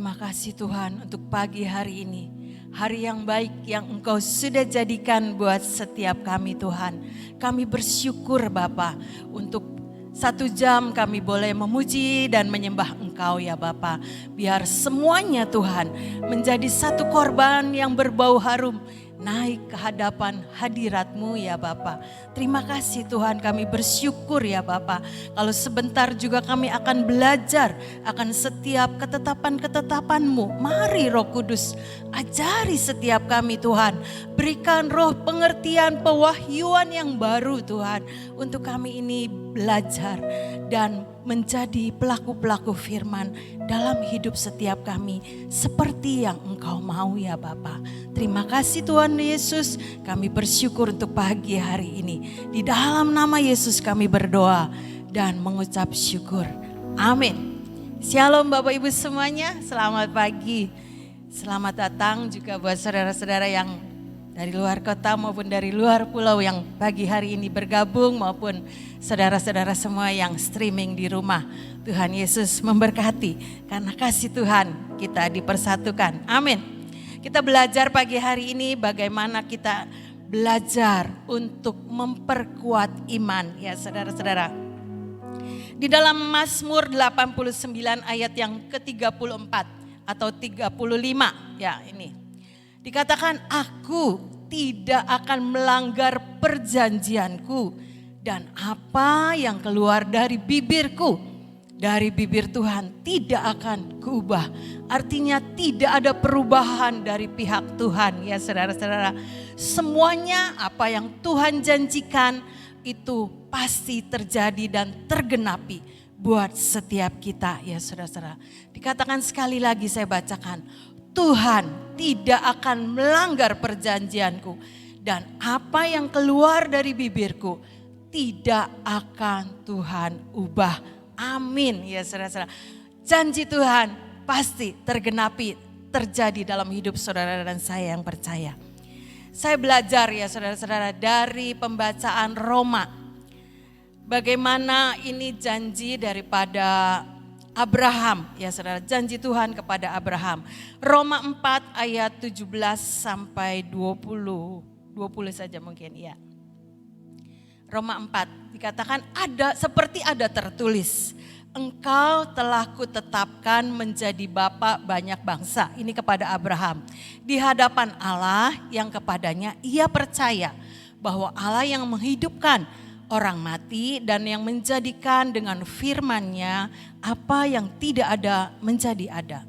Terima kasih Tuhan untuk pagi hari ini. Hari yang baik yang Engkau sudah jadikan buat setiap kami Tuhan. Kami bersyukur Bapa untuk 1 jam kami boleh memuji dan menyembah Engkau ya Bapa. Biar semuanya Tuhan menjadi satu korban yang berbau harum. Naik ke hadapan hadirat-Mu ya Bapa. Terima kasih Tuhan, kami bersyukur ya Bapa. Kalau sebentar juga kami akan belajar akan setiap ketetapan-ketetapan-Mu. Mari Roh Kudus, ajari setiap kami Tuhan. Berikan roh pengertian, pewahyuan yang baru Tuhan. Untuk kami ini belajar dan menjadi pelaku-pelaku firman dalam hidup setiap kami. Seperti yang Engkau mau ya Bapa. Terima kasih Tuhan Yesus, kami bersyukur untuk pagi hari ini. Di dalam nama Yesus kami berdoa dan mengucap syukur. Amin. Shalom Bapak Ibu semuanya, selamat pagi. Selamat datang juga buat saudara-saudara yang dari luar kota maupun dari luar pulau yang pagi hari ini bergabung, maupun saudara-saudara semua yang streaming di rumah. Tuhan Yesus memberkati, karena kasih Tuhan kita dipersatukan. Amin. Kita belajar pagi hari ini bagaimana kita belajar untuk memperkuat iman ya saudara-saudara. Di dalam Mazmur 89 ayat yang ke-34 atau 35 ya ini. Dikatakan, aku tidak akan melanggar perjanjianku dan apa yang keluar dari bibirku. Dari bibir Tuhan tidak akan kuubah. Artinya tidak ada perubahan dari pihak Tuhan ya saudara-saudara. Semuanya apa yang Tuhan janjikan itu pasti terjadi dan tergenapi buat setiap kita ya saudara-saudara. Dikatakan sekali lagi saya bacakan. Tuhan tidak akan melanggar perjanjianku dan apa yang keluar dari bibirku tidak akan Tuhan ubah. Amin ya saudara-saudara. Janji Tuhan pasti tergenapi, terjadi dalam hidup saudara dan saya yang percaya. Saya belajar ya saudara-saudara dari pembacaan Roma. Bagaimana ini janji daripada Abraham ya saudara, janji Tuhan kepada Abraham. Roma 4 ayat 17 sampai 20 saja mungkin ya. Roma 4 dikatakan seperti ada tertulis, engkau telah kutetapkan menjadi bapa banyak bangsa. Ini kepada Abraham. Di hadapan Allah yang kepadanya ia percaya bahwa Allah yang menghidupkan orang mati dan yang menjadikan dengan firman-Nya apa yang tidak ada menjadi ada.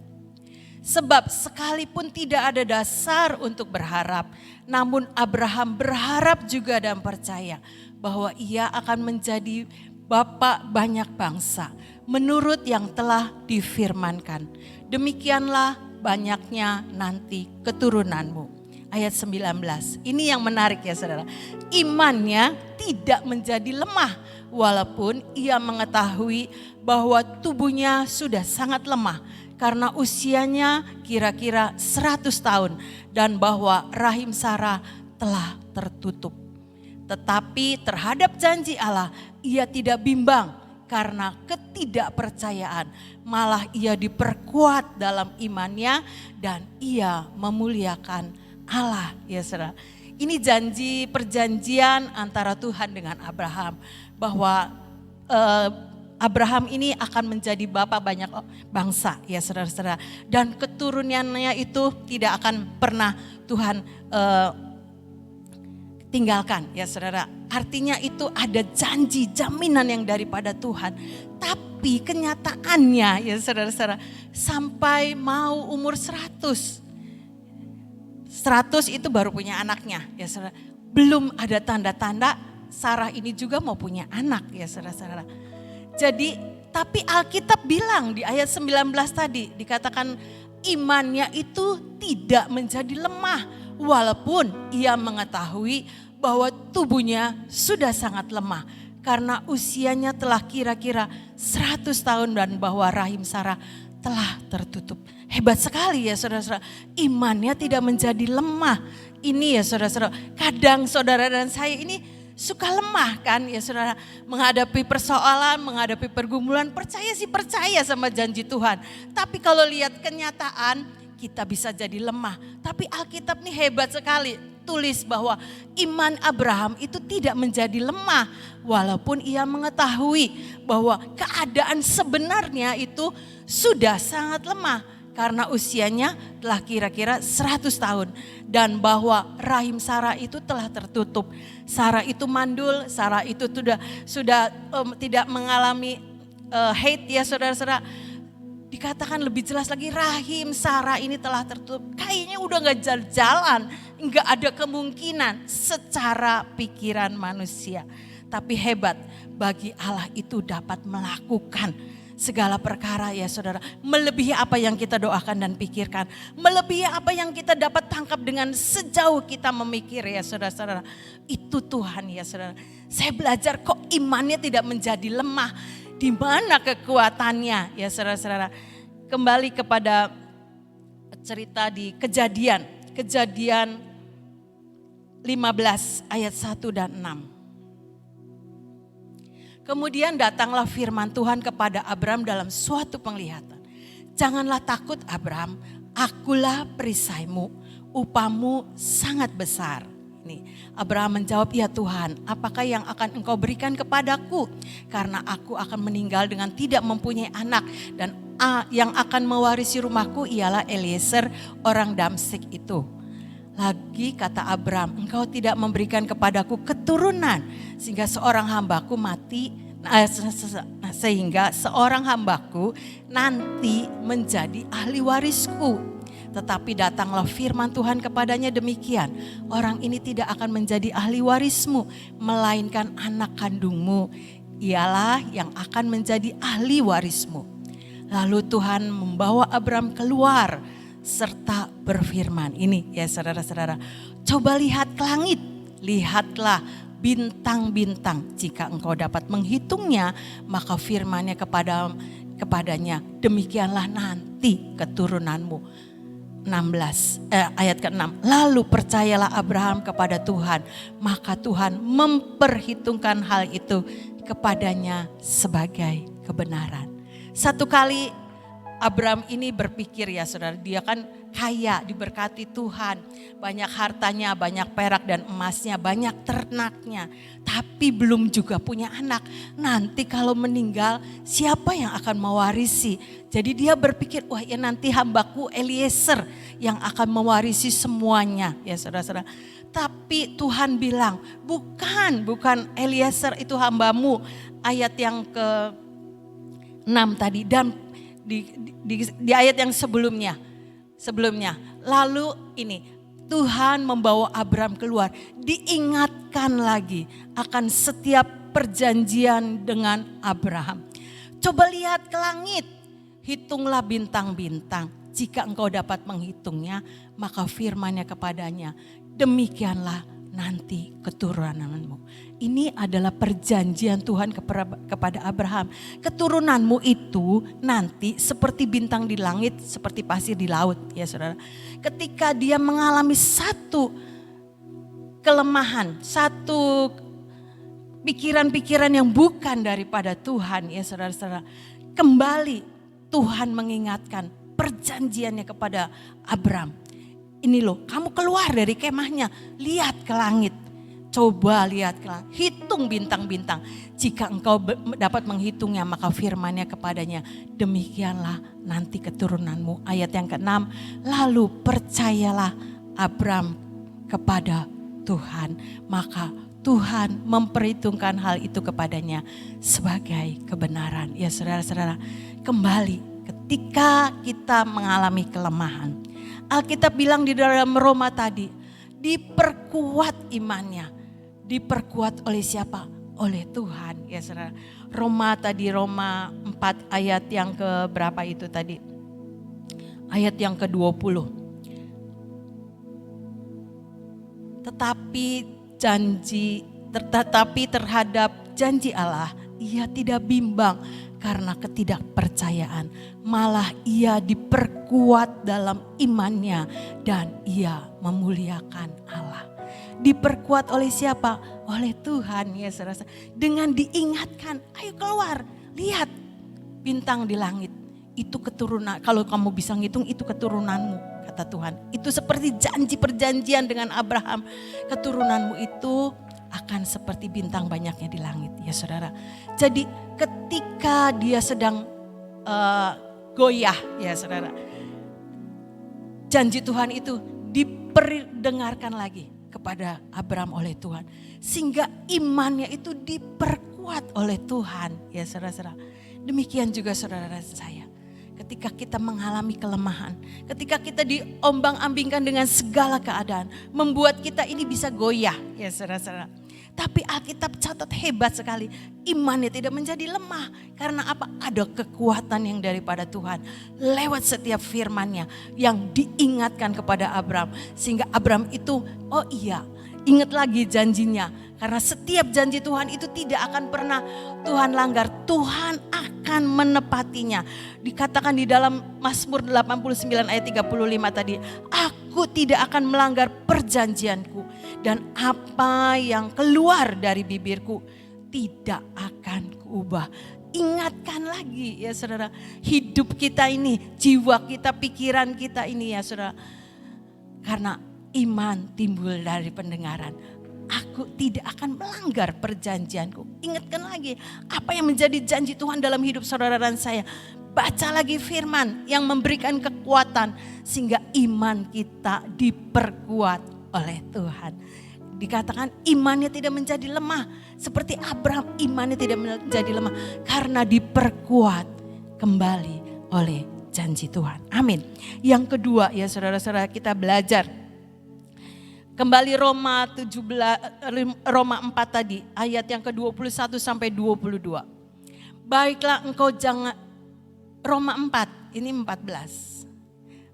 Sebab sekalipun tidak ada dasar untuk berharap, namun Abraham berharap juga dan percaya bahwa ia akan menjadi bapa banyak bangsa menurut yang telah difirmankan. Demikianlah banyaknya nanti keturunanmu. Ayat 19, ini yang menarik ya saudara. Imannya tidak menjadi lemah walaupun ia mengetahui bahwa tubuhnya sudah sangat lemah karena usianya kira-kira 100 tahun dan bahwa rahim Sarah telah tertutup. Tetapi terhadap janji Allah ia tidak bimbang karena ketidakpercayaan. Malah ia diperkuat dalam imannya dan ia memuliakan Allah ya saudara. Ini janji perjanjian antara Tuhan dengan Abraham. Bahwa Abraham ini akan menjadi bapa banyak bangsa ya saudara-saudara. Dan keturunannya itu tidak akan pernah Tuhan tinggalkan ya saudara. Artinya itu ada janji, jaminan yang daripada Tuhan. Tapi kenyataannya ya saudara-saudara, sampai mau umur 100 itu baru punya anaknya ya saudara. Belum ada tanda-tanda Sarah ini juga mau punya anak ya saudara-saudara. Jadi tapi Alkitab bilang di ayat 19 tadi dikatakan imannya itu tidak menjadi lemah walaupun ia mengetahui bahwa tubuhnya sudah sangat lemah karena usianya telah kira-kira 100 tahun dan bahwa rahim Sarah telah tertutup. Hebat sekali ya saudara-saudara, imannya tidak menjadi lemah. Ini ya saudara-saudara, kadang saudara dan saya ini suka lemah kan ya saudara. Menghadapi persoalan, menghadapi pergumulan, percaya sih percaya sama janji Tuhan. Tapi kalau lihat kenyataan kita bisa jadi lemah. Tapi Alkitab nih hebat sekali. Tulis bahwa iman Abraham itu tidak menjadi lemah. Walaupun ia mengetahui bahwa keadaan sebenarnya itu sudah sangat lemah. Karena usianya telah kira-kira 100 tahun. Dan bahwa rahim Sarah itu telah tertutup. Sarah itu mandul, Sarah itu sudah tidak mengalami haid ya saudara-saudara. Dikatakan lebih jelas lagi rahim Sarah ini telah tertutup. Kayaknya udah gak jalan, gak ada kemungkinan secara pikiran manusia. Tapi hebat, bagi Allah itu dapat melakukan segala perkara ya saudara. Melebihi apa yang kita doakan dan pikirkan. Melebihi apa yang kita dapat tangkap dengan sejauh kita memikir ya saudara-saudara. Itu Tuhan ya saudara. Saya belajar kok imannya tidak menjadi lemah. Di mana kekuatannya ya saudara-saudara. Kembali kepada cerita di Kejadian. Kejadian 15 ayat 1 dan 6. Kemudian datanglah firman Tuhan kepada Abram dalam suatu penglihatan. Janganlah takut Abram, akulah perisaimu, upamu sangat besar. Ini Abraham menjawab, ya Tuhan, apakah yang akan engkau berikan kepadaku? Karena aku akan meninggal dengan tidak mempunyai anak dan yang akan mewarisi rumahku ialah Eliezer orang Damsyik itu. Lagi kata Abram, engkau tidak memberikan kepadaku keturunan sehingga seorang hambaku nanti menjadi ahli warisku. Tetapi datanglah firman Tuhan kepadanya demikian, orang ini tidak akan menjadi ahli warismu, melainkan anak kandungmu, ialah yang akan menjadi ahli warismu. Lalu Tuhan membawa Abram keluar serta berfirman, ini ya saudara-saudara, coba lihat ke langit, lihatlah bintang-bintang, jika engkau dapat menghitungnya, maka firman-Nya kepadanya, demikianlah nanti keturunanmu. Ayat ke-6, lalu percayalah Abraham kepada Tuhan, maka Tuhan memperhitungkan hal itu kepadanya sebagai kebenaran. Satu kali Abraham ini berpikir ya saudara, dia kan kaya, diberkati Tuhan, banyak hartanya, banyak perak dan emasnya, banyak ternaknya, tapi belum juga punya anak. Nanti kalau meninggal siapa yang akan mewarisi? Jadi dia berpikir, wah ya nanti hambaku Eliezer yang akan mewarisi semuanya ya saudara-saudara. Tapi Tuhan bilang, bukan Eliezer itu hambamu. Ayat yang ke-6 tadi dan di ayat yang sebelumnya. Lalu ini Tuhan membawa Abram keluar, diingatkan lagi akan setiap perjanjian dengan Abraham. Coba lihat ke langit, hitunglah bintang-bintang, jika engkau dapat menghitungnya, maka firman-Nya kepadanya, demikianlah nanti keturunanmu. Ini adalah perjanjian Tuhan kepada Abraham. Keturunanmu itu nanti seperti bintang di langit, seperti pasir di laut ya saudara. Ketika dia mengalami satu kelemahan, satu pikiran-pikiran yang bukan daripada Tuhan ya saudara-saudara. Kembali Tuhan mengingatkan perjanjiannya kepada Abram. Ini loh, kamu keluar dari kemahnya, lihat ke langit. Coba lihat ke langit, hitung bintang-bintang. Jika engkau dapat menghitungnya, maka firman-Nya kepadanya, demikianlah nanti keturunanmu. Ayat yang ke-6, lalu percayalah Abram kepada Tuhan, maka Tuhan memperhitungkan hal itu kepadanya sebagai kebenaran. Ya saudara-saudara, kembali ketika kita mengalami kelemahan, Alkitab bilang di dalam Roma tadi, diperkuat imannya. Diperkuat oleh siapa? Oleh Tuhan. Ya saudara. Roma 4 ayat yang ke berapa itu tadi? Ayat yang ke-20. Tetapi terhadap janji Allah, ia tidak bimbang karena ketidakpercayaan, malah ia diperkuat dalam imannya dan ia memuliakan Allah. Diperkuat oleh siapa? Oleh Tuhan ya saudara. Dengan diingatkan, ayo keluar, lihat bintang di langit. Itu keturunan, kalau kamu bisa ngitung itu keturunanmu, kata Tuhan. Itu seperti janji perjanjian dengan Abraham. Keturunanmu itu akan seperti bintang banyaknya di langit ya saudara. Jadi ketika dia sedang goyah ya saudara, janji Tuhan itu diperdengarkan lagi kepada Abraham oleh Tuhan. Sehingga imannya itu diperkuat oleh Tuhan ya saudara-saudara. Demikian juga saudara saya. Ketika kita mengalami kelemahan, ketika kita diombang-ambingkan dengan segala keadaan, membuat kita ini bisa goyah ya saudara-saudara. Tapi Alkitab catat hebat sekali, imannya tidak menjadi lemah. Karena apa? Ada kekuatan yang daripada Tuhan lewat setiap firman-Nya yang diingatkan kepada Abraham. Sehingga Abraham itu, oh iya, ingat lagi janjinya. Karena setiap janji Tuhan itu tidak akan pernah Tuhan langgar. Tuhan akan menepatinya. Dikatakan di dalam Mazmur 89 ayat 35 tadi, aku tidak akan melanggar perjanjianku. Dan apa yang keluar dari bibirku tidak akan kuubah. Ingatkan lagi ya saudara, hidup kita ini, jiwa kita, pikiran kita ini ya saudara. Karena iman timbul dari pendengaran. Aku tidak akan melanggar perjanjianku. Ingatkan lagi apa yang menjadi janji Tuhan dalam hidup saudara dan saya. Baca lagi firman yang memberikan kekuatan sehingga iman kita diperkuat oleh Tuhan. Dikatakan imannya tidak menjadi lemah. Seperti Abraham, imannya tidak menjadi lemah karena diperkuat kembali oleh janji Tuhan. Amin. Yang kedua ya saudara-saudara, kita belajar kembali Roma 4 tadi, ayat yang ke-21 sampai 22. Baiklah engkau jangan, Roma 4, ini 14.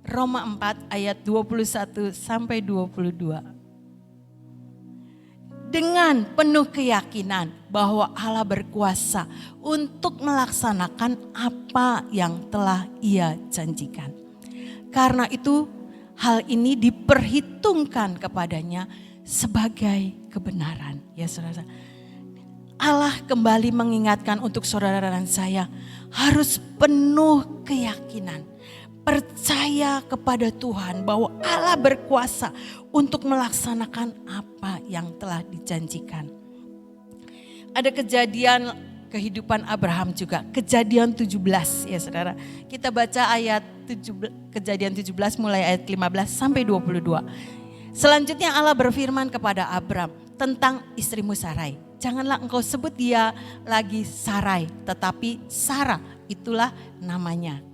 Roma 4 ayat 21 sampai 22. Dengan penuh keyakinan bahwa Allah berkuasa untuk melaksanakan apa yang telah Ia janjikan. Karena itu hal ini diperhitungkan kepadanya sebagai kebenaran. Ya saudara, Allah kembali mengingatkan untuk saudara dan saya harus penuh keyakinan. Percaya kepada Tuhan bahwa Allah berkuasa untuk melaksanakan apa yang telah dijanjikan. Ada kejadian kehidupan Abraham juga, kejadian 17 ya saudara. Kita baca ayat kejadian 17 mulai ayat 15 sampai 22. Selanjutnya Allah berfirman kepada Abraham tentang istrimu Sarai. Janganlah engkau sebut dia lagi Sarai, tetapi Sarah, itulah namanya.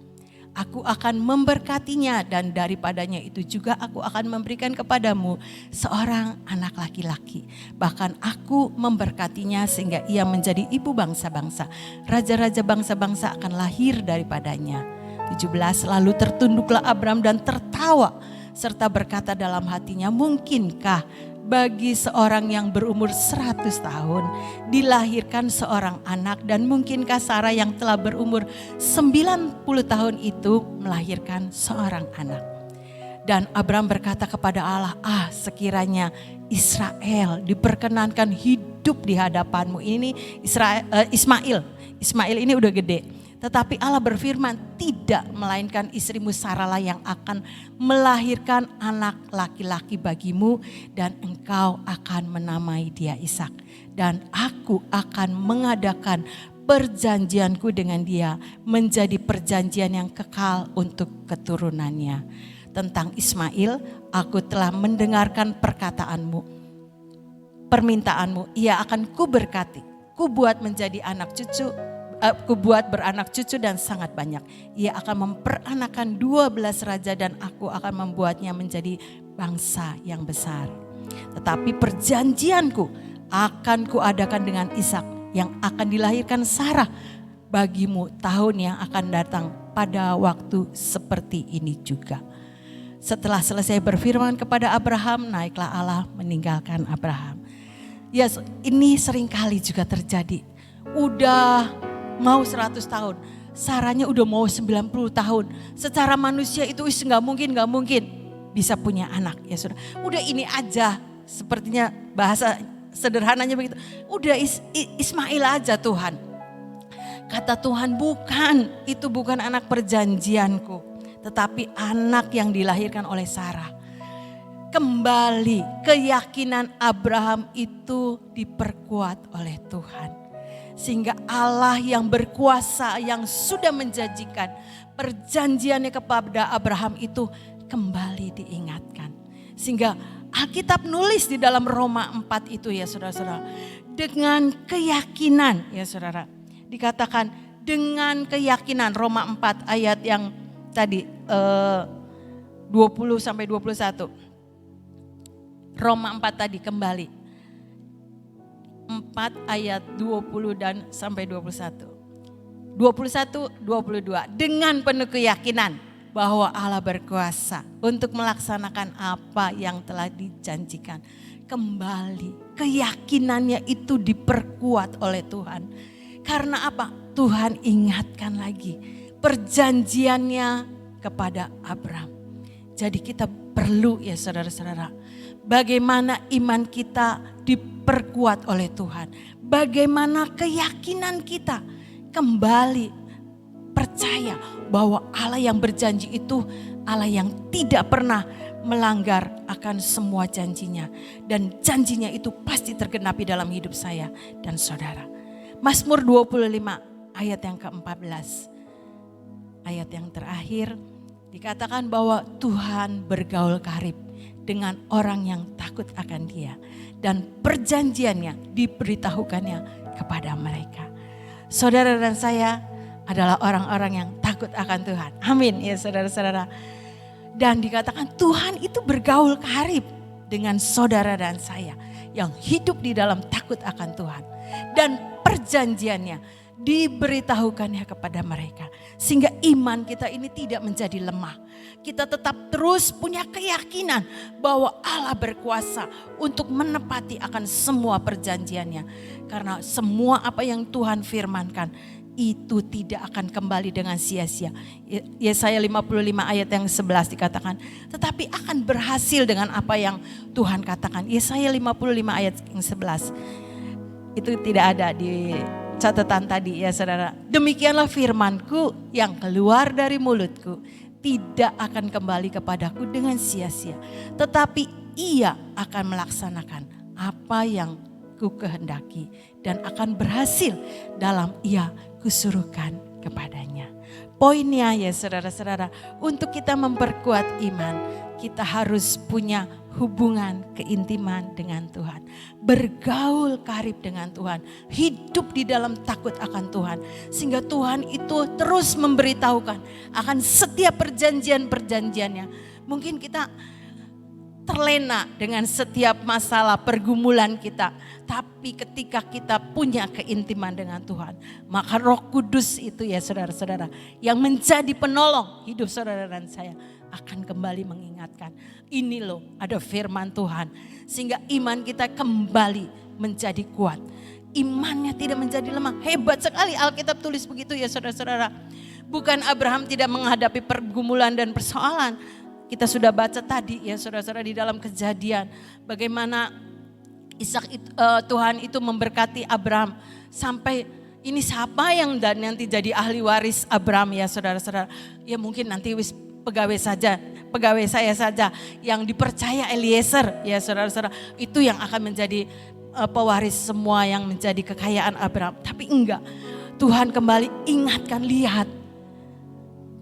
Aku akan memberkatinya dan daripadanya itu juga aku akan memberikan kepadamu seorang anak laki-laki. Bahkan aku memberkatinya sehingga ia menjadi ibu bangsa-bangsa. Raja-raja bangsa-bangsa akan lahir daripadanya. 17, lalu tertunduklah Abram dan tertawa serta berkata dalam hatinya, mungkinkah bagi seorang yang berumur 100 tahun dilahirkan seorang anak, dan mungkinkah Sarah yang telah berumur 90 tahun itu melahirkan seorang anak. Dan Abram berkata kepada Allah, sekiranya Israel diperkenankan hidup di hadapanmu. Ini Ismail ini udah gede. Tetapi Allah berfirman, tidak, melainkan istrimu Sarah yang akan melahirkan anak laki-laki bagimu dan engkau akan menamai dia Ishak. Dan aku akan mengadakan perjanjianku dengan dia menjadi perjanjian yang kekal untuk keturunannya. Tentang Ismail, aku telah mendengarkan permintaanmu, ia akan kuberkati, kubuat menjadi anak cucu, aku buat beranak cucu dan sangat banyak. Ia akan memperanakan 12 raja dan aku akan membuatnya menjadi bangsa yang besar. Tetapi perjanjianku akan kuadakan dengan Ishak yang akan dilahirkan Sarah bagimu tahun yang akan datang pada waktu seperti ini juga. Setelah selesai berfirman kepada Abraham, naiklah Allah meninggalkan Abraham. Ya, ini seringkali juga terjadi. Udah mau 100 tahun, Sarahnya udah mau 90 tahun. Secara manusia itu nggak mungkin bisa punya anak ya saudara. Udah ini aja sepertinya bahasa sederhananya begitu. Udah Ismail aja Tuhan. Kata Tuhan, bukan, itu bukan anak perjanjianku, tetapi anak yang dilahirkan oleh Sarah. Kembali keyakinan Abraham itu diperkuat oleh Tuhan. Sehingga Allah yang berkuasa, yang sudah menjanjikan perjanjiannya kepada Abraham itu kembali diingatkan. Sehingga Alkitab nulis di dalam Roma 4 itu ya saudara-saudara. Dengan keyakinan ya saudara. Dikatakan dengan keyakinan, Roma 4 ayat yang tadi 20 sampai 21. Roma 4 tadi kembali. 4 ayat 20 dan sampai 21. 21, 22. Dengan penuh keyakinan bahwa Allah berkuasa untuk melaksanakan apa yang telah dijanjikan. Kembali keyakinannya itu diperkuat oleh Tuhan. Karena apa? Tuhan ingatkan lagi perjanjiannya kepada Abraham. Jadi kita perlu ya saudara-saudara, bagaimana iman kita diperkuat oleh Tuhan. Bagaimana keyakinan kita kembali percaya bahwa Allah yang berjanji itu Allah yang tidak pernah melanggar akan semua janjinya. Dan janjinya itu pasti tergenapi dalam hidup saya dan saudara. Mazmur 25 ayat yang ke-14. Ayat yang terakhir dikatakan bahwa Tuhan bergaul karib dengan orang yang takut akan Dia. Dan perjanjiannya diberitahukannya kepada mereka. Saudara dan saya adalah orang-orang yang takut akan Tuhan. Amin ya saudara-saudara. Dan dikatakan Tuhan itu bergaul karib dengan saudara dan saya yang hidup di dalam takut akan Tuhan. Dan perjanjiannya diberitahukannya kepada mereka. Sehingga iman kita ini tidak menjadi lemah. Kita tetap terus punya keyakinan bahwa Allah berkuasa untuk menepati akan semua perjanjiannya. Karena semua apa yang Tuhan firmankan itu tidak akan kembali dengan sia-sia. Yesaya 55 ayat yang 11 dikatakan, tetapi akan berhasil dengan apa yang Tuhan katakan. Yesaya 55 ayat yang 11. Itu tidak ada di catatan tadi ya saudara. Demikianlah firmanku yang keluar dari mulutku tidak akan kembali kepadaku dengan sia-sia. Tetapi ia akan melaksanakan apa yang ku kehendaki dan akan berhasil dalam ia kusuruhkan kepadanya. Poinnya ya saudara-saudara, untuk kita memperkuat iman, kita harus punya hubungan keintiman dengan Tuhan. Bergaul karib dengan Tuhan. Hidup di dalam takut akan Tuhan. Sehingga Tuhan itu terus memberitahukan akan setiap perjanjian-perjanjiannya. Mungkin kita terlena dengan setiap masalah pergumulan kita. Tapi ketika kita punya keintiman dengan Tuhan, maka Roh Kudus itu ya saudara-saudara, yang menjadi penolong hidup saudara dan saya, akan kembali mengingatkan. Ini loh ada firman Tuhan. Sehingga iman kita kembali menjadi kuat. Imannya tidak menjadi lemah. Hebat sekali Alkitab tulis begitu ya saudara-saudara. Bukan Abraham tidak menghadapi pergumulan dan persoalan. Kita sudah baca tadi ya saudara-saudara di dalam Kejadian. Bagaimana Tuhan itu memberkati Abraham. Sampai ini siapa yang dan nanti jadi ahli waris Abraham ya saudara-saudara. Ya mungkin nanti pegawai saya saja yang dipercaya Eliezer ya saudara-saudara. Itu yang akan menjadi pewaris semua yang menjadi kekayaan Abraham. Tapi enggak, Tuhan kembali ingatkan, lihat.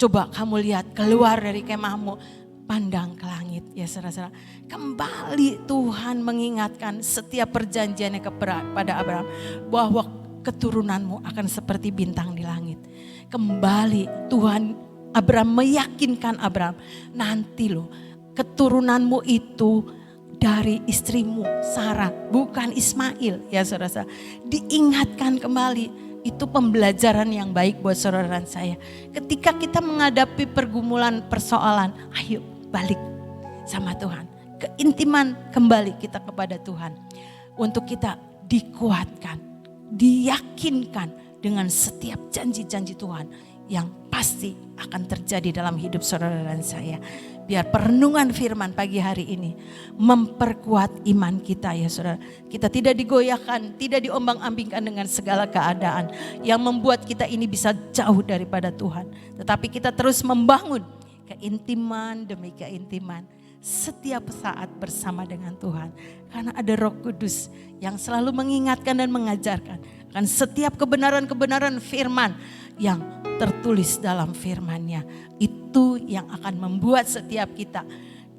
Coba kamu lihat keluar dari kemahmu, pandang ke langit ya saudara-saudara. Kembali Tuhan mengingatkan setiap perjanjiannya kepada Abraham bahwa keturunanmu akan seperti bintang di langit. Kembali Tuhan Abraham meyakinkan Abraham, nanti loh keturunanmu itu dari istrimu Sarah, bukan Ismail ya saudara-saudara. Diingatkan kembali, itu pembelajaran yang baik buat saudara dan saya. Ketika kita menghadapi pergumulan persoalan, ayo balik sama Tuhan. Keintiman kembali kita kepada Tuhan. Untuk kita dikuatkan, diyakinkan dengan setiap janji-janji Tuhan yang pasti akan terjadi dalam hidup saudara dan saya. Biar perenungan firman pagi hari ini memperkuat iman kita ya saudara. Kita tidak digoyahkan, tidak diombang-ambingkan dengan segala keadaan yang membuat kita ini bisa jauh daripada Tuhan. Tetapi kita terus membangun keintiman demi keintiman setiap saat bersama dengan Tuhan. Karena ada Roh Kudus yang selalu mengingatkan dan mengajarkan akan setiap kebenaran-kebenaran firman yang tertulis dalam firman-Nya. Itu yang akan membuat setiap kita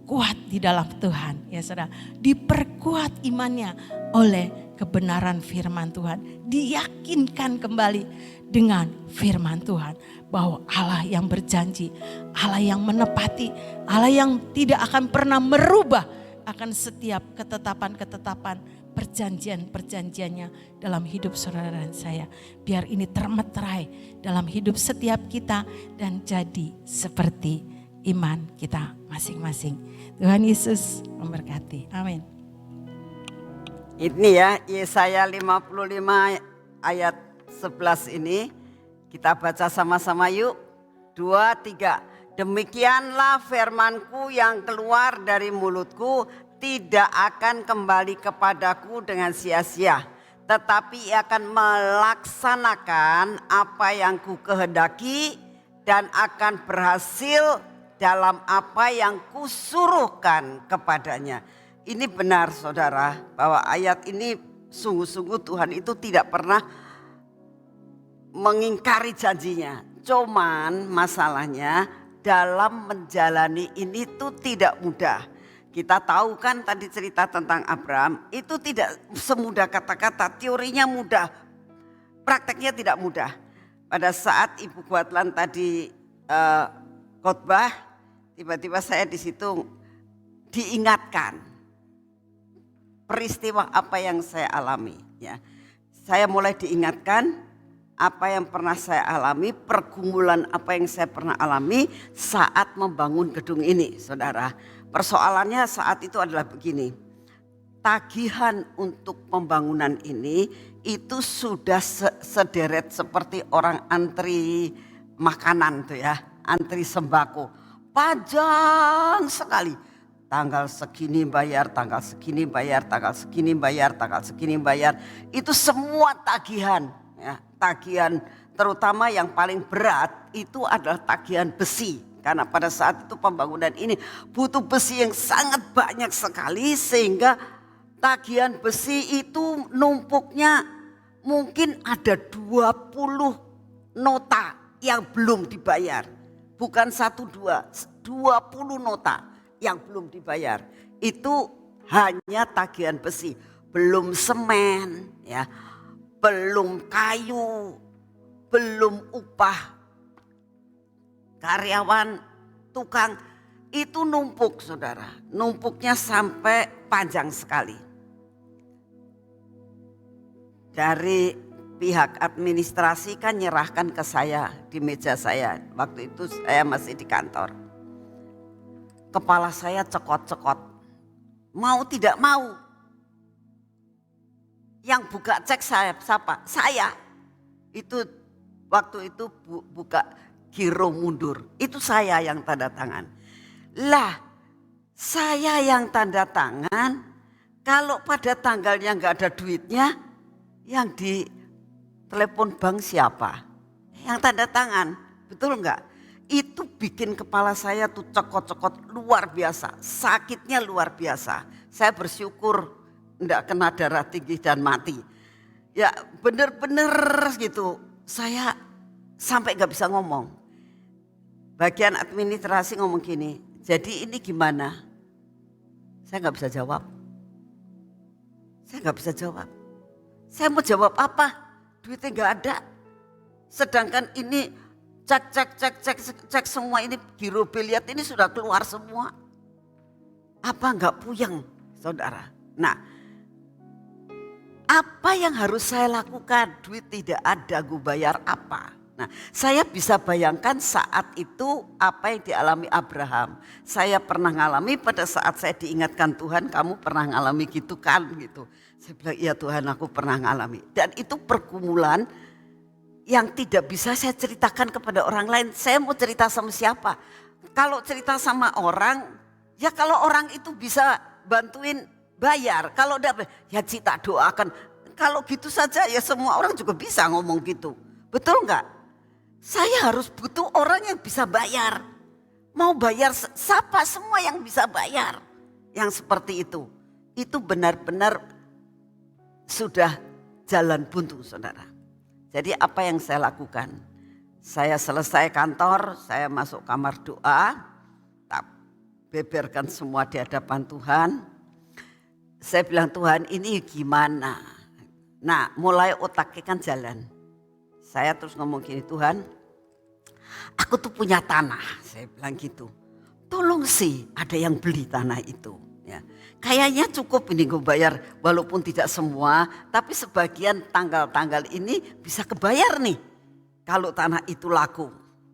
kuat di dalam Tuhan. Ya saudara, diperkuat imannya oleh kebenaran firman Tuhan. Diyakinkan kembali dengan firman Tuhan. Bahwa Allah yang berjanji, Allah yang menepati, Allah yang tidak akan pernah merubah akan setiap ketetapan-ketetapan perjanjian-perjanjiannya dalam hidup saudara dan saya. Biar ini termeterai dalam hidup setiap kita dan jadi seperti iman kita masing-masing. Tuhan Yesus memberkati. Amin. Ini ya Yesaya 55 ayat 11 ini kita baca sama-sama yuk. 2, 3. Demikianlah firmanku yang keluar dari mulutku, tidak akan kembali kepadaku dengan sia-sia, tetapi ia akan melaksanakan apa yang ku kehendaki dan akan berhasil dalam apa yang kusuruhkan kepadanya. Ini benar saudara, bahwa ayat ini sungguh-sungguh Tuhan itu tidak pernah mengingkari janjinya. Cuman masalahnya dalam menjalani ini tuh tidak mudah. Kita tahu kan tadi cerita tentang Abraham, itu tidak semudah kata-kata, teorinya mudah, prakteknya tidak mudah. Pada saat Ibu Guatlan tadi khotbah, tiba-tiba saya di situ diingatkan peristiwa apa yang saya alami. Ya, saya mulai diingatkan apa yang pernah saya alami, pergumulan apa yang saya pernah alami saat membangun gedung ini, saudara. Persoalannya saat itu adalah begini, tagihan untuk pembangunan ini itu sudah sederet seperti orang antri makanan tuh ya, antri sembako. Panjang sekali, tanggal segini bayar, tanggal segini bayar, tanggal segini bayar, tanggal segini bayar. Itu semua tagihan ya, tagihan terutama yang paling berat itu adalah tagihan besi. Karena pada saat itu pembangunan ini butuh besi yang sangat banyak sekali sehingga tagihan besi itu numpuknya mungkin ada 20 nota yang belum dibayar. Bukan 1, 2, 20 nota yang belum dibayar. Itu hanya tagihan besi, belum semen, ya, belum kayu, belum upah karyawan, tukang, itu numpuk saudara. Numpuknya sampai panjang sekali. Dari pihak administrasi kan nyerahkan ke saya di meja saya. Waktu itu saya masih di kantor. Kepala saya cekot-cekot. Mau tidak mau. Yang buka cek saya siapa? Saya. Itu waktu itu buka giro mundur, itu saya yang tanda tangan. Lah, saya yang tanda tangan, kalau pada tanggalnya nggak ada duitnya, yang di telepon bank siapa? Yang tanda tangan, betul nggak? Itu bikin kepala saya tuh cokot-cokot luar biasa, sakitnya luar biasa. Saya bersyukur nggak kena darah tinggi dan mati. Ya bener-bener gitu, saya sampai nggak bisa ngomong. Bagian administrasi ngomong gini, jadi ini gimana? Saya nggak bisa jawab. Saya nggak bisa jawab. Saya mau jawab apa? Duitnya nggak ada. Sedangkan ini cek semua ini giro biliat ini sudah keluar semua. Apa nggak puyeng, saudara? Nah, apa yang harus saya lakukan? Duit tidak ada, gue bayar apa? Nah, saya bisa bayangkan saat itu apa yang dialami Abraham. Saya pernah ngalami pada saat saya diingatkan Tuhan, kamu pernah ngalami gitu kan gitu. Saya bilang, iya Tuhan aku pernah ngalami. Dan itu pergumulan yang tidak bisa saya ceritakan kepada orang lain. Saya mau cerita sama siapa? Kalau cerita sama orang, ya kalau orang itu bisa bantuin bayar. Kalau enggak, ya Cita doakan. Kalau gitu saja ya semua orang juga bisa ngomong gitu. Betul enggak? Saya harus butuh orang yang bisa bayar. Mau bayar siapa semua yang bisa bayar. Yang seperti itu. Itu benar-benar sudah jalan buntu, saudara. Jadi apa yang saya lakukan? Saya selesai kantor, saya masuk kamar doa, tak beberkan semua di hadapan Tuhan. Saya bilang, Tuhan ini gimana? Nah, mulai otaknya kan jalan. Saya terus ngomong gini, Tuhan, aku tuh punya tanah, saya bilang gitu. Tolong sih ada yang beli tanah itu. Ya. Kayaknya cukup ini gue bayar, walaupun tidak semua, tapi sebagian tanggal-tanggal ini bisa kebayar nih. Kalau tanah itu laku,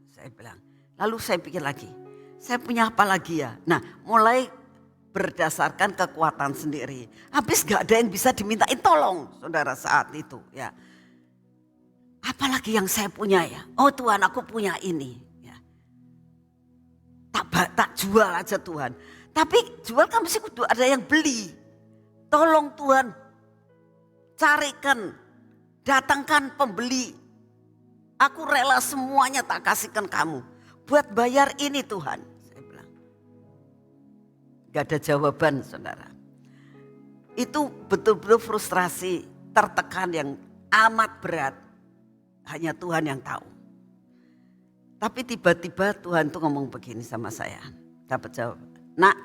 saya bilang. Lalu saya pikir lagi, saya punya apa lagi ya? Nah, mulai berdasarkan kekuatan sendiri. Habis gak ada yang bisa dimintain tolong, saudara, saat itu. Ya. Apalagi yang saya punya ya? Oh Tuhan, aku punya ini. Ya. Tak jual aja Tuhan. Tapi jual kan mesti kudu ada yang beli. Tolong Tuhan, carikan, datangkan pembeli. Aku rela semuanya tak kasihkan kamu. Buat bayar ini Tuhan. Saya bilang. Gak ada jawaban saudara. Itu betul-betul frustrasi, tertekan yang amat berat. Hanya Tuhan yang tahu. Tapi tiba-tiba Tuhan tuh ngomong begini sama saya. Dapat jawaban. Nak,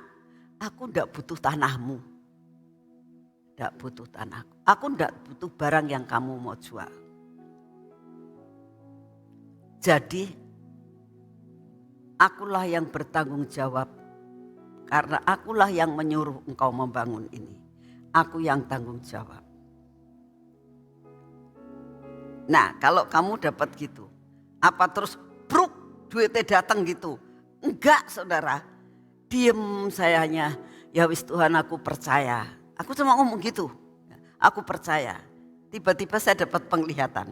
aku ndak butuh tanahmu. Ndak butuh tanahku. Aku ndak butuh barang yang kamu mau jual. Jadi akulah yang bertanggung jawab. Karena akulah yang menyuruh engkau membangun ini. Aku yang tanggung jawab. Nah kalau kamu dapat gitu. Apa terus bruk duitnya datang gitu. Enggak saudara. Diem saya hanya. Ya wis Tuhan aku percaya. Aku cuma ngomong gitu. Aku percaya. Tiba-tiba saya dapat penglihatan.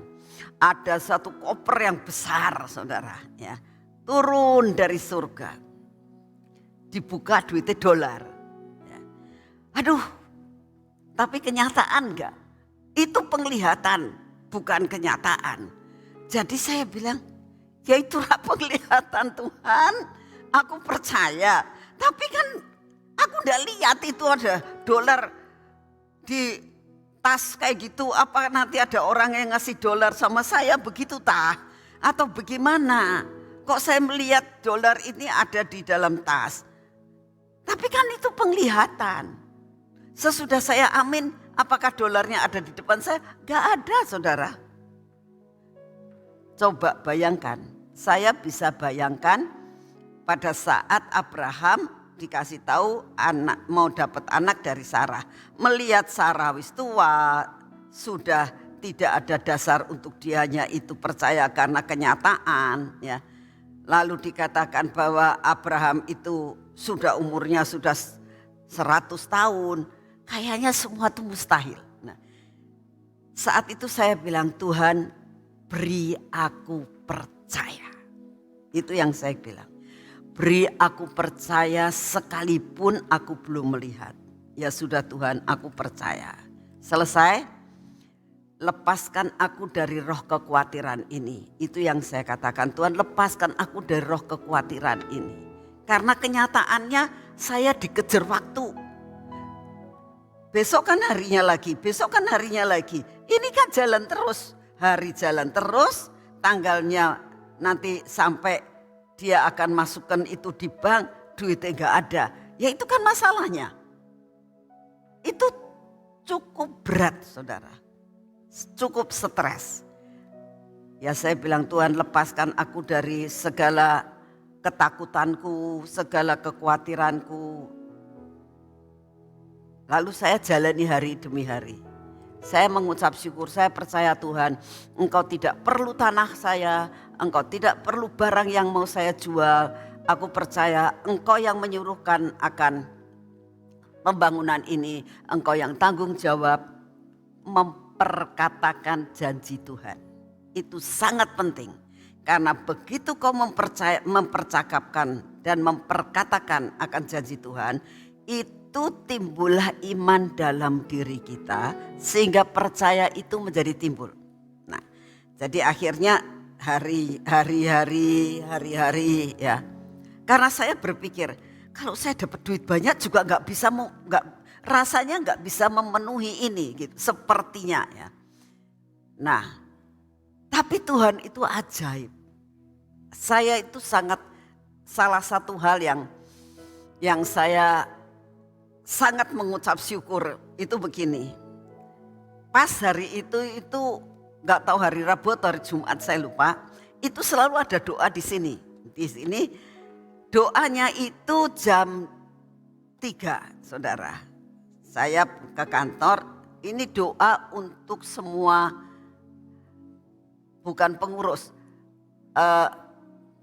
Ada satu koper yang besar saudara. Ya, turun dari surga. Dibuka duitnya dolar. Ya. Aduh. Tapi kenyataan enggak? Itu penglihatan. Bukan kenyataan. Jadi saya bilang. Ya itulah penglihatan Tuhan. Aku percaya. Tapi kan aku enggak lihat itu ada dolar di tas kayak gitu. Apa nanti ada orang yang ngasih dolar sama saya begitu tah? Atau bagaimana? Kok saya melihat dolar ini ada di dalam tas? Tapi kan itu penglihatan. Sesudah saya amin, apakah dolarnya ada di depan saya? Gak ada saudara. Coba bayangkan, saya bisa bayangkan pada saat Abraham dikasih tahu anak mau dapat anak dari Sarah. Melihat Sarah wis tua, sudah tidak ada dasar untuk dianya itu percaya karena kenyataan. Ya. Lalu dikatakan bahwa Abraham itu sudah umurnya sudah 100 tahun. Kayaknya semua itu mustahil. Nah, saat itu saya bilang Tuhan beri aku percaya. Itu yang saya bilang. Beri aku percaya sekalipun aku belum melihat. Ya sudah Tuhan aku percaya. Selesai. Lepaskan aku dari roh kekhawatiran ini. Itu yang saya katakan. Tuhan lepaskan aku dari roh kekhawatiran ini. Karena kenyataannya saya dikejar waktu. Besok kan harinya lagi. Besok kan harinya lagi. Ini kan jalan terus. Hari jalan terus. Tanggalnya nanti sampai dia akan masukkan itu di bank, duitnya gak ada. Ya itu kan masalahnya. Itu cukup berat saudara. Cukup stres. Ya saya bilang Tuhan lepaskan aku dari segala ketakutanku, segala kekhawatiranku. Lalu saya jalani hari demi hari. Saya mengucap syukur, saya percaya Tuhan, Engkau tidak perlu tanah saya, Engkau tidak perlu barang yang mau saya jual. Aku percaya Engkau yang menyuruhkan akan pembangunan ini. Engkau yang tanggung jawab memperkatakan janji Tuhan. Itu sangat penting. Karena begitu kau mempercakapkan dan memperkatakan akan janji Tuhan, itu timbullah iman dalam diri kita sehingga percaya itu menjadi timbul. Nah, jadi akhirnya hari-hari ya. Karena saya berpikir kalau saya dapat duit banyak juga rasanya nggak bisa memenuhi ini gitu, sepertinya ya. Nah, tapi Tuhan itu ajaib. Saya itu salah satu hal yang saya sangat mengucap syukur itu begini. Pas hari itu nggak tahu hari Rabu atau hari Jumat saya lupa. Itu selalu ada doa di sini. Di sini doanya itu jam 3, saudara. Saya ke kantor, ini doa untuk semua, bukan pengurus,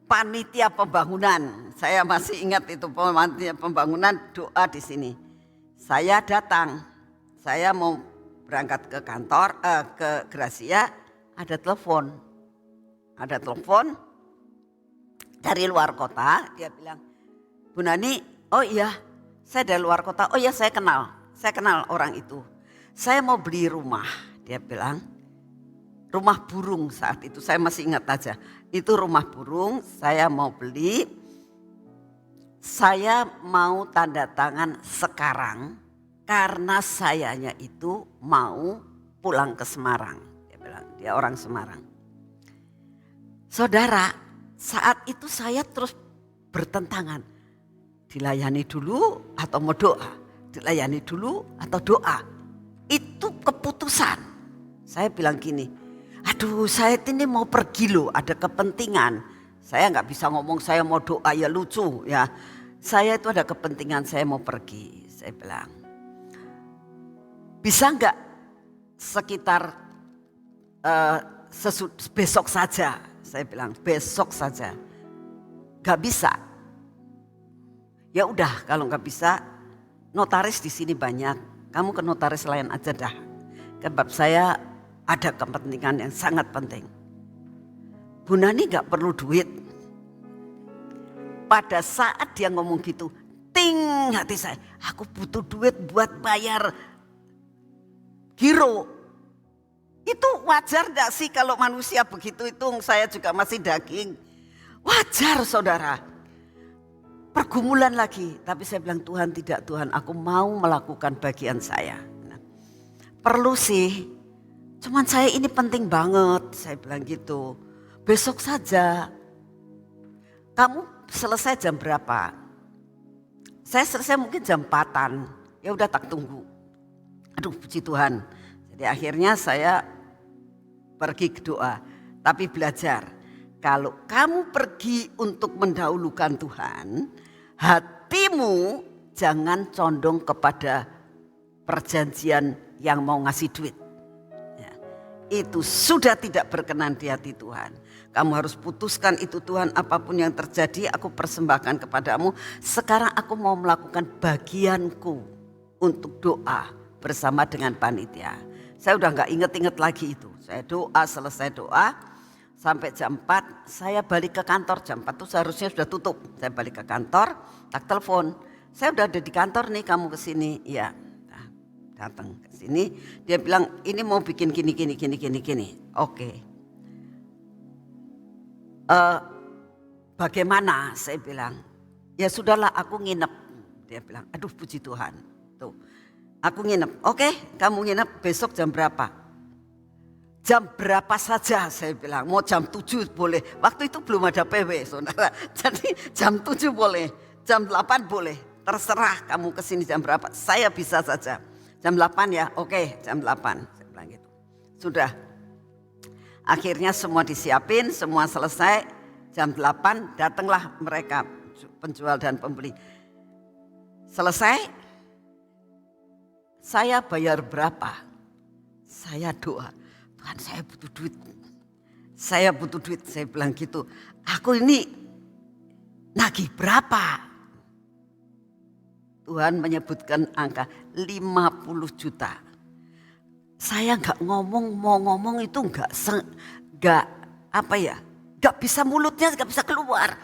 panitia pembangunan. Saya masih ingat itu panitia pembangunan doa di sini. Saya datang, saya mau berangkat ke kantor, ke Gracia, ada telepon dari luar kota. Dia bilang, Bu Nani, oh iya saya dari luar kota, oh iya saya kenal orang itu. Saya mau beli rumah, dia bilang. Rumah burung saat itu, saya masih ingat aja. Itu rumah burung, saya mau beli. Saya mau tanda tangan sekarang karena sayanya itu mau pulang ke Semarang. Dia bilang, dia orang Semarang. Saudara, saat itu saya terus bertentangan. Dilayani dulu atau mau doa? Dilayani dulu atau doa? Itu keputusan. Saya bilang gini, aduh saya ini mau pergi loh, ada kepentingan. Saya nggak bisa ngomong saya mau doa ya lucu ya. Saya itu ada kepentingan, saya mau pergi. Saya bilang, bisa nggak sekitar besok saja? Saya bilang besok saja. Gak bisa. Ya udah kalau nggak bisa, notaris di sini banyak. Kamu ke notaris lain aja dah. Sebab saya ada kepentingan yang sangat penting. Bu Nani gak perlu duit. Pada saat dia ngomong gitu, ting hati saya. Aku butuh duit buat bayar giro. Itu wajar gak sih kalau manusia begitu? Itu saya juga masih daging. Wajar saudara. Pergumulan lagi. Tapi saya bilang Tuhan tidak, Tuhan aku mau melakukan bagian saya. Nah, perlu sih. Cuman saya ini penting banget. Saya bilang gitu. Besok saja. Kamu selesai jam berapa? Saya selesai mungkin jam 4-an. Ya udah tak tunggu. Aduh puji Tuhan. Jadi akhirnya saya pergi ke doa. Tapi belajar. Kalau kamu pergi untuk mendahulukan Tuhan, hatimu jangan condong kepada perjanjian yang mau ngasih duit. Ya, itu sudah tidak berkenan di hati Tuhan. Kamu harus putuskan itu Tuhan, apapun yang terjadi aku persembahkan kepadamu. Sekarang aku mau melakukan bagianku untuk doa bersama dengan panitia. Saya udah gak inget-inget lagi itu. Saya doa, selesai doa. Sampai jam 4 saya balik ke kantor. Jam 4 itu seharusnya sudah tutup. Saya balik ke kantor, tak telepon. Saya udah ada di kantor nih, kamu kesini. Iya, nah, datang ke sini. Dia bilang ini mau bikin gini. Oke. Bagaimana? Saya bilang, ya sudahlah aku nginep. Dia bilang, aduh puji Tuhan. Tuh, aku nginep. Oke, kamu nginep besok jam berapa? Jam berapa saja saya bilang, mau jam 7 boleh. Waktu itu belum ada PW saudara. Jadi jam 7 boleh, jam 8 boleh. Terserah kamu kesini jam berapa, saya bisa saja. Jam 8 ya, oke jam 8. Saya bilang gitu. Sudah. Akhirnya semua disiapin, semua selesai. Jam 8 datanglah mereka penjual dan pembeli. Selesai, saya bayar berapa? Saya doa. Tuhan saya butuh duit. Saya butuh duit. Saya bilang gitu. Aku ini nagih berapa? Tuhan menyebutkan angka 50 juta. Saya gak ngomong, mau ngomong itu gak bisa mulutnya gak bisa keluar.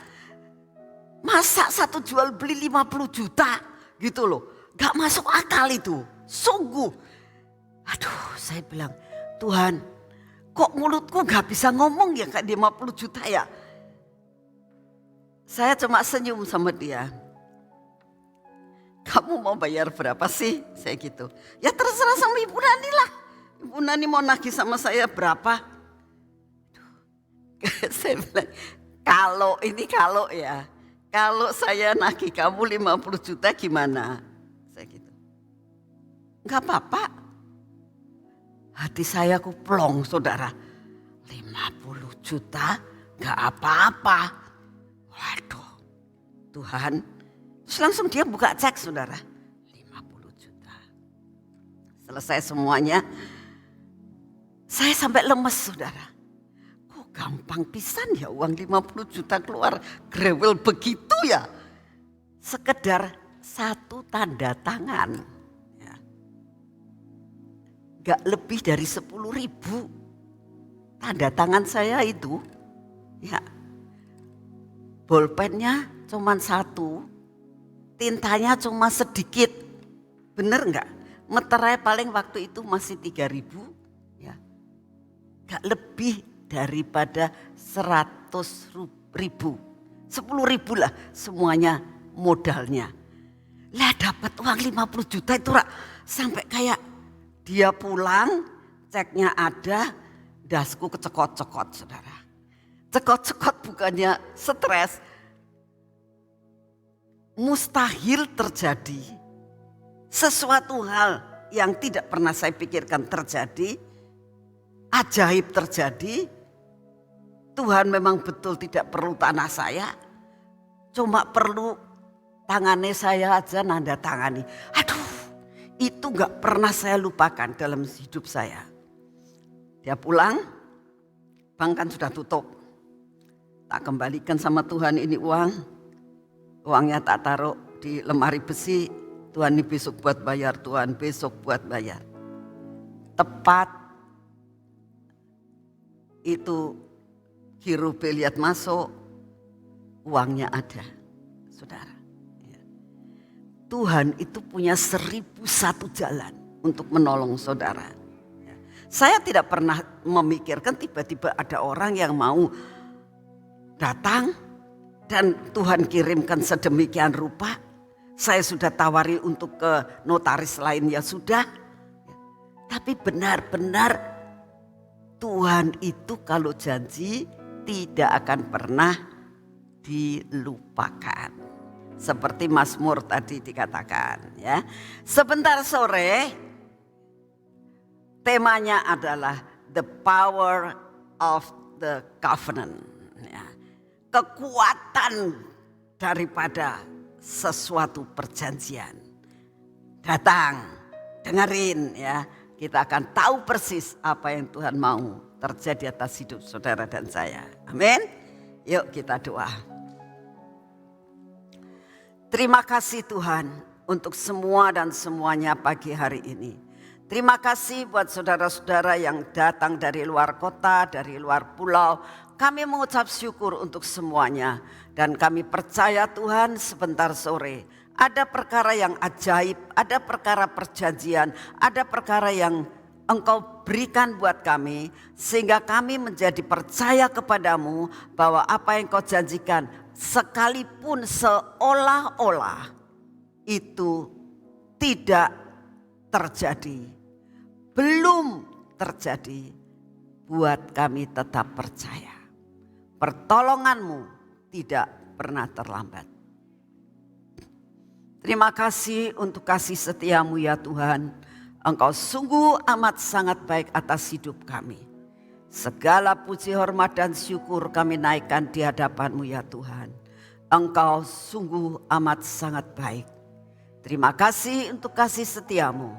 Masa satu jual beli 50 juta gitu loh. Gak masuk akal itu. Sungguh. Aduh, saya bilang, Tuhan, kok mulutku gak bisa ngomong ya kayak 50 juta ya. Saya cuma senyum sama dia. Kamu mau bayar berapa sih? Saya gitu. Ya terserah sama Ibu Nani lah. Ibu Nani mau nagih sama saya berapa? Saya bilang, kalau ya. Kalau saya nagih kamu 50 juta gimana? Saya gitu. Enggak apa-apa. Hati saya aku plong, saudara. 50 juta enggak apa-apa. Waduh, Tuhan. Terus langsung dia buka cek, saudara. 50 juta. Selesai semuanya. Saya sampai lemes, saudara. Gampang pisan ya uang 50 juta keluar grewel begitu ya. Sekedar satu tanda tangan. Ya. Gak lebih dari 10.000 tanda tangan saya itu. Ya. Bolpennya cuma satu. Tintanya cuma sedikit. Bener gak? Meterai paling waktu itu masih 3.000. Ya. Gak lebih daripada 100.000, 10.000 lah semuanya modalnya. Lah dapat uang 50 juta itu sampai kayak dia pulang ceknya ada, dasku kecekot-cekot, saudara. Cekot-cekot bukannya stres, mustahil terjadi. Sesuatu hal yang tidak pernah saya pikirkan terjadi, ajaib terjadi. Tuhan memang betul tidak perlu tanah saya. Cuma perlu tangannya saya aja nanda tangani. Aduh, itu gak pernah saya lupakan dalam hidup saya. Dia pulang, bank kan sudah tutup. Tak kembalikan sama Tuhan ini uang. Uangnya tak taruh di lemari besi. Tuhan ini besok buat bayar, Tuhan besok buat bayar. Tepat itu Hirube lihat masuk, uangnya ada, saudara. Tuhan itu punya 1001 jalan untuk menolong saudara. Saya tidak pernah memikirkan tiba-tiba ada orang yang mau datang dan Tuhan kirimkan sedemikian rupa. Saya sudah tawari untuk ke notaris lain ya sudah. Tapi benar-benar Tuhan itu kalau janji tidak akan pernah dilupakan. Seperti Mazmur tadi dikatakan ya. Sebentar sore temanya adalah the power of the covenant. Ya. Kekuatan daripada sesuatu perjanjian. Datang, dengerin ya. Kita akan tahu persis apa yang Tuhan mau terjadi atas hidup saudara dan saya. Amin. Yuk kita doa. Terima kasih Tuhan untuk semua dan semuanya pagi hari ini. Terima kasih buat saudara-saudara yang datang dari luar kota, dari luar pulau. Kami mengucap syukur untuk semuanya. Dan kami percaya Tuhan sebentar sore ada perkara yang ajaib, ada perkara perjanjian, ada perkara yang Engkau berikan buat kami. Sehingga kami menjadi percaya kepadamu bahwa apa yang Kau janjikan sekalipun seolah-olah itu tidak terjadi. Belum terjadi, buat kami tetap percaya. Pertolonganmu tidak pernah terlambat. Terima kasih untuk kasih setiamu ya Tuhan. Engkau sungguh amat sangat baik atas hidup kami. Segala puji hormat dan syukur kami naikkan di hadapan-Mu ya Tuhan. Engkau sungguh amat sangat baik. Terima kasih untuk kasih setiamu.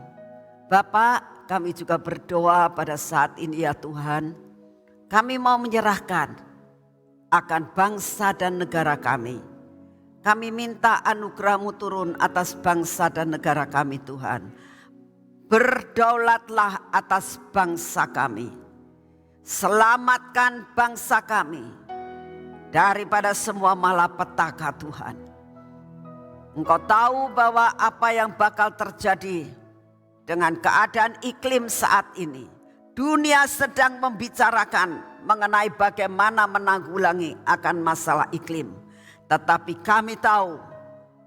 Bapak, kami juga berdoa pada saat ini ya Tuhan. Kami mau menyerahkan akan bangsa dan negara kami. Kami minta anugerah-Mu turun atas bangsa dan negara kami Tuhan. Berdaulatlah atas bangsa kami. Selamatkan bangsa kami daripada semua malapetaka Tuhan. Engkau tahu bahwa apa yang bakal terjadi dengan keadaan iklim saat ini. Dunia sedang membicarakan mengenai bagaimana menanggulangi akan masalah iklim. Tetapi kami tahu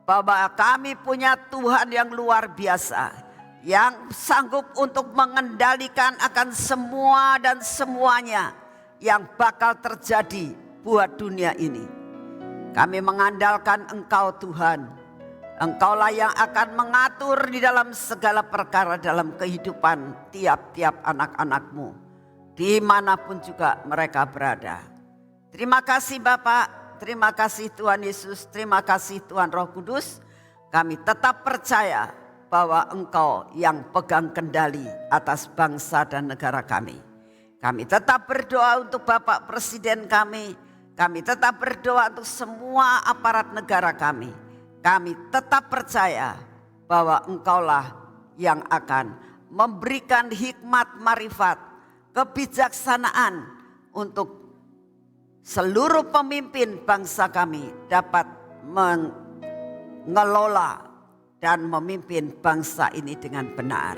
bahwa kami punya Tuhan yang luar biasa, yang sanggup untuk mengendalikan akan semua dan semuanya yang bakal terjadi buat dunia ini. Kami mengandalkan Engkau Tuhan. Engkaulah yang akan mengatur di dalam segala perkara dalam kehidupan tiap-tiap anak-anak-Mu, dimanapun juga mereka berada. Terima kasih Bapak, terima kasih Tuhan Yesus, terima kasih Tuhan Roh Kudus. Kami tetap percaya bahwa Engkau yang pegang kendali atas bangsa dan negara kami. Kami tetap berdoa untuk Bapak Presiden kami. Kami tetap berdoa untuk semua aparat negara kami. Kami tetap percaya bahwa Engkaulah yang akan memberikan hikmat, marifat, kebijaksanaan untuk seluruh pemimpin bangsa kami dapat mengelola dan memimpin bangsa ini dengan benar.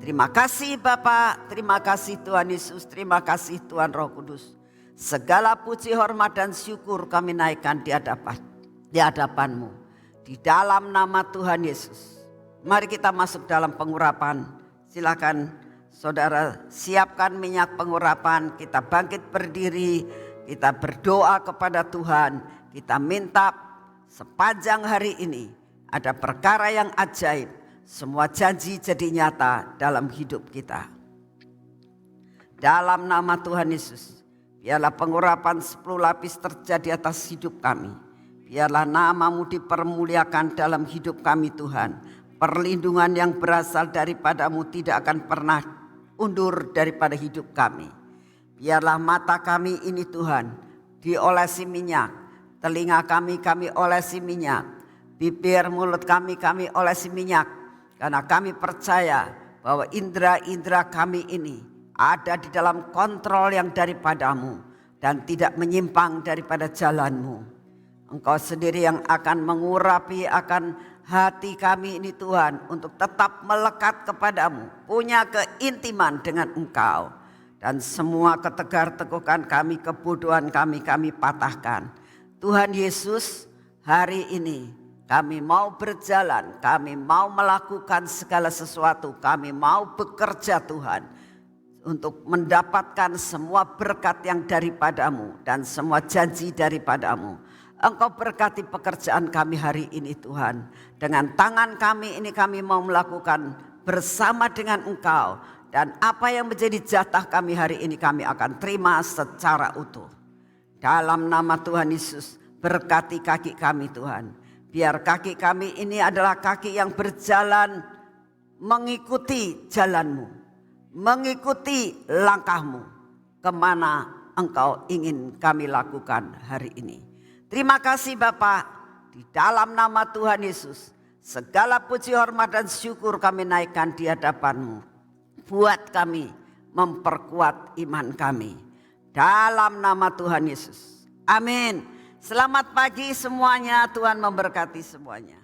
Terima kasih Bapa, terima kasih Tuhan Yesus, terima kasih Tuhan Roh Kudus. Segala puji, hormat dan syukur kami naikkan di hadapan-Mu. Di dalam nama Tuhan Yesus. Mari kita masuk dalam pengurapan. Silakan saudara siapkan minyak pengurapan. Kita bangkit berdiri. Kita berdoa kepada Tuhan. Kita minta sepanjang hari ini ada perkara yang ajaib. Semua janji jadi nyata dalam hidup kita. Dalam nama Tuhan Yesus. Biarlah pengurapan 10 lapis terjadi atas hidup kami. Biarlah nama-Mu dipermuliakan dalam hidup kami Tuhan. Perlindungan yang berasal daripada-Mu tidak akan pernah undur daripada hidup kami. Biarlah mata kami ini Tuhan diolesi minyak. Telinga kami olesi minyak. Bibir mulut kami olesi minyak. Karena kami percaya bahwa indera-indera kami ini ada di dalam kontrol yang daripada-Mu. Dan tidak menyimpang daripada jalan-Mu. Engkau sendiri yang akan mengurapi akan hati kami ini Tuhan. Untuk tetap melekat kepadamu. Punya keintiman dengan Engkau. Dan semua ketegar-tegukan kami, kebodohan kami patahkan. Tuhan Yesus, hari ini kami mau berjalan. Kami mau melakukan segala sesuatu. Kami mau bekerja Tuhan. Untuk mendapatkan semua berkat yang daripada-Mu. Dan semua janji daripada-Mu. Engkau berkati pekerjaan kami hari ini Tuhan. Dengan tangan kami ini kami mau melakukan bersama dengan Engkau. Dan apa yang menjadi jatah kami hari ini kami akan terima secara utuh. Dalam nama Tuhan Yesus berkati kaki kami Tuhan. Biar kaki kami ini adalah kaki yang berjalan mengikuti jalan-Mu. Mengikuti langkah-Mu. Kemana Engkau ingin kami lakukan hari ini. Terima kasih Bapa, di dalam nama Tuhan Yesus, segala puji, hormat dan syukur kami naikkan di hadapan-Mu. Buat kami memperkuat iman kami. Dalam nama Tuhan Yesus. Amin. Selamat pagi semuanya, Tuhan memberkati semuanya.